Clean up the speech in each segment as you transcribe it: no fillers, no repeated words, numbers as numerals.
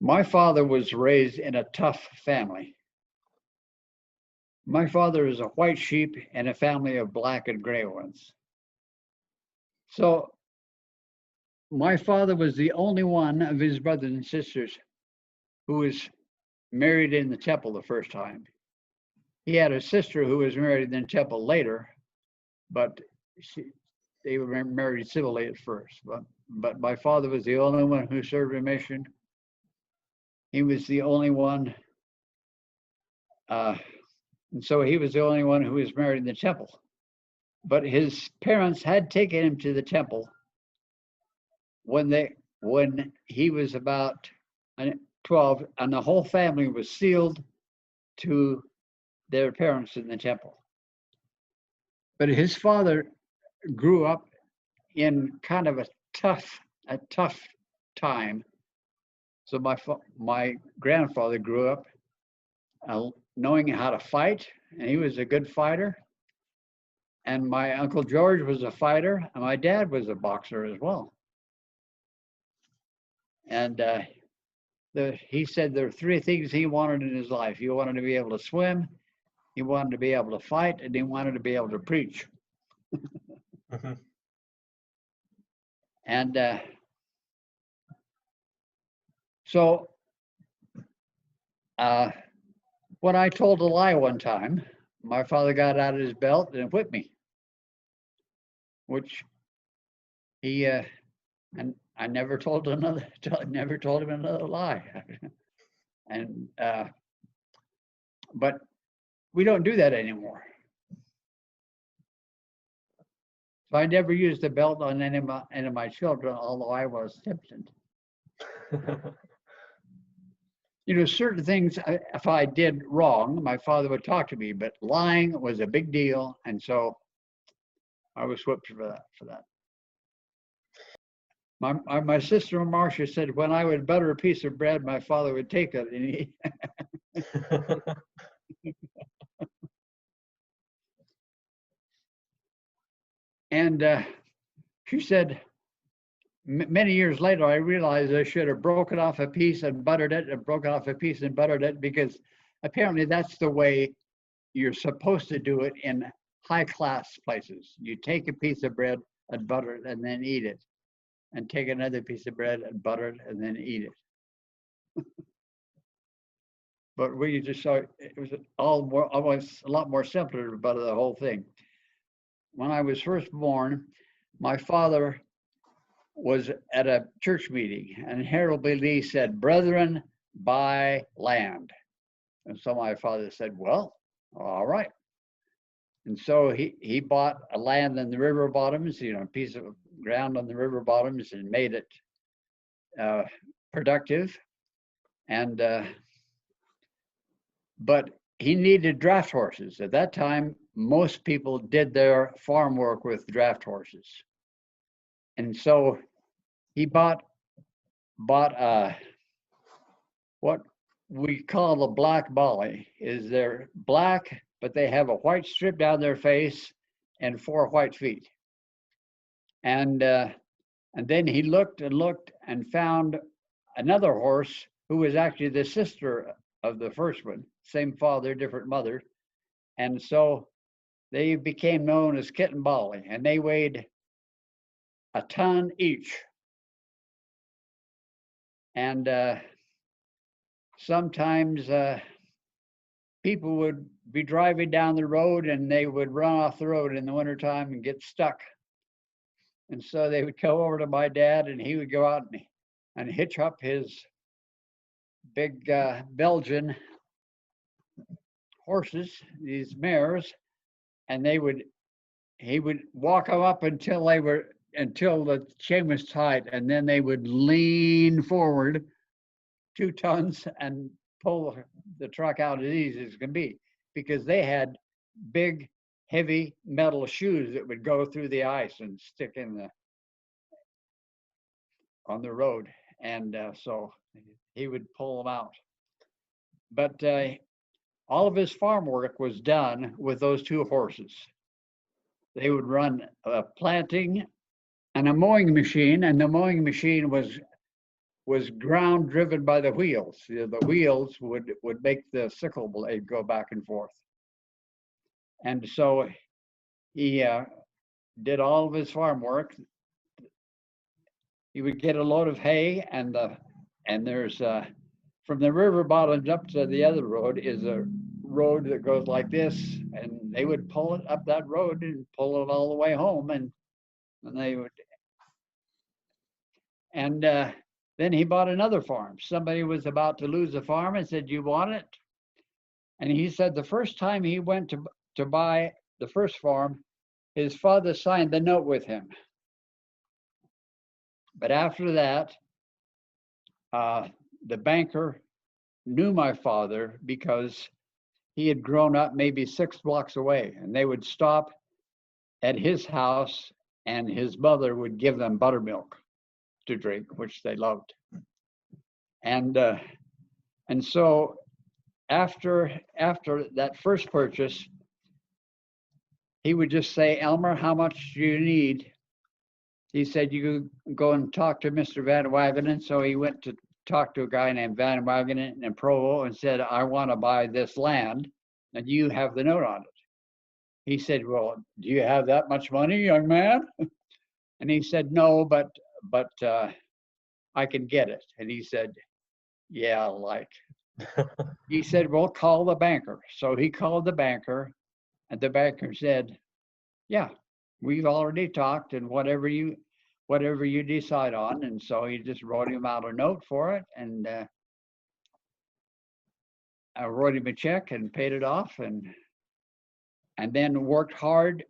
My father was raised in a tough family. My father is a white sheep in a family of black and gray ones. So my father was the only one of his brothers and sisters who was married in the temple the first time. He had a sister who was married in the temple later, but they were married civilly at first. But my father was the only one who served a mission. He was the only one, and so he was the only one who was married in the temple. But his parents had taken him to the temple when he was about 12, and the whole family was sealed to their parents in the temple. But his father grew up in kind of a tough time. So my grandfather grew up knowing how to fight, and he was a good fighter. And my Uncle George was a fighter, and my dad was a boxer as well. And he said there were three things he wanted in his life. He wanted to be able to swim, he wanted to be able to fight, and he wanted to be able to preach. Mm-hmm. And so when I told a lie one time, my father got out of his belt and whipped me, which he and I never told him another lie. And but we don't do that anymore. So I never used a belt on any of my children, although I was tempted. You know, certain things, if I did wrong, my father would talk to me, but lying was a big deal, and so I was whipped for that. My sister Marcia said when I would butter a piece of bread, my father would take it and eat. And she said, many years later, I realized I should have broken off a piece and buttered it, and broken off a piece and buttered it, because apparently that's the way you're supposed to do it in high class places. You take a piece of bread and butter it and then eat it, and take another piece of bread and butter it and then eat it. But we just saw it was almost a lot more simpler to butter the whole thing. When I was first born, my father was at a church meeting, and Harold B. Lee said, "Brethren, buy land." And so my father said, "Well, all right." And so he bought a land in the river bottoms, you know, a piece of ground on the river bottoms, and made it productive. And but he needed draft horses. At that time, most people did their farm work with draft horses. And so he bought what we call a black bolly. They're black, but they have a white strip down their face and 4 white feet. And then he looked and looked and found another horse who was actually the sister of the first one, same father, different mother. And so they became known as Kit and Bolly, and they weighed a ton each. And sometimes people would be driving down the road and they would run off the road in the wintertime and get stuck. And so they would come over to my dad, and he would go out and hitch up his big Belgian horses, these mares, and he would walk them up until the chain was tight, and then they would lean forward 2 tons and pull the truck out as easy as can be, because they had big, heavy metal shoes that would go through the ice and stick on the road. And so he would pull them out. But all of his farm work was done with those 2 horses. They would run a planting and a mowing machine, and the mowing machine was was ground driven by the wheels. The wheels would make the sickle blade go back and forth. And so he did all of his farm work. He would get a load of hay, and there's from the river bottoms up to the other road is a road that goes like this, and they would pull it up that road and pull it all the way home, and they would. And then he bought another farm. Somebody was about to lose a farm and said, "You want it?" And he said the first time he went to buy the first farm, his father signed the note with him. But after that, the banker knew my father because he had grown up maybe 6 blocks away, and they would stop at his house, and his mother would give them buttermilk to drink, which they loved. And so after that first purchase, he would just say, "Elmer, how much do you need?" He said, "You go and talk to Mr. Van Wagenen." So he went to talk to a guy named Van Wagenen in Provo and said, "I want to buy this land, and you have the note on it." He said, "Well, do you have that much money, young man?" And he said, "No, but I can get it." And he said, "Yeah, like." He said, "Well, call the banker." So he called the banker, and the banker said, "Yeah, we've already talked, and whatever you decide on." And so he just wrote him out a note for it, and I wrote him a check and paid it off, and then worked hard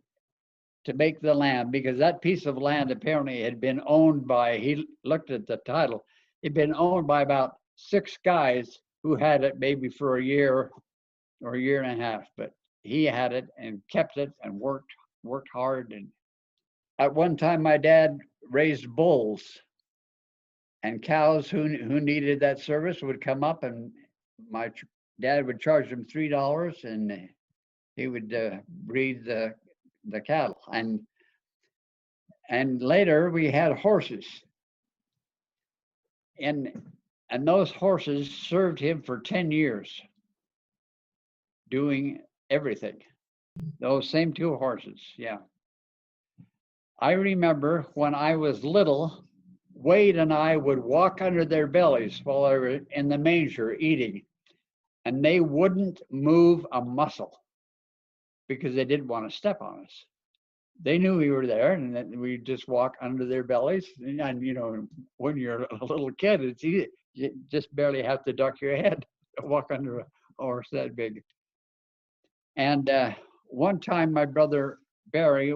to make the land, because that piece of land apparently had been owned by, he looked at the title, it'd been owned by about 6 guys who had it maybe for a year or a year and a half, but he had it and kept it and worked hard. And at one time, my dad raised bulls, and cows who needed that service would come up, and my dad would charge them $3, and he would breed the cattle. And later we had horses, and those horses served him for 10 years, doing everything. Those same 2 horses, yeah. I remember when I was little, Wade and I would walk under their bellies while they were in the manger eating, and they wouldn't move a muscle because they didn't want to step on us. They knew we were there, and then we just walk under their bellies. And you know, when you're a little kid, it's easy. You just barely have to duck your head to walk under a horse that big. And one time, my brother Barry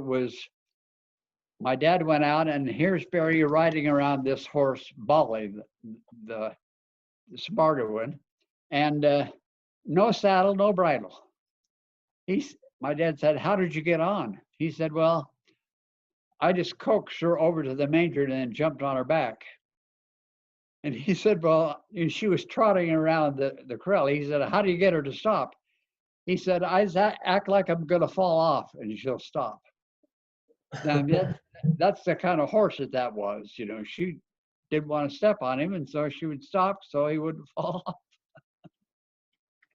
my dad went out, and here's Barry riding around this horse, Bolly, the smarter one, and no saddle, no bridle. My dad said, "How did you get on?" He said, "Well, I just coaxed her over to the manger and then jumped on her back." And he said, "Well, she was trotting around the corral." He said, "How do you get her to stop?" He said, "I act like I'm going to fall off and she'll stop." Now, that's the kind of horse that was. You know, she didn't want to step on him, and so she would stop so he wouldn't fall off.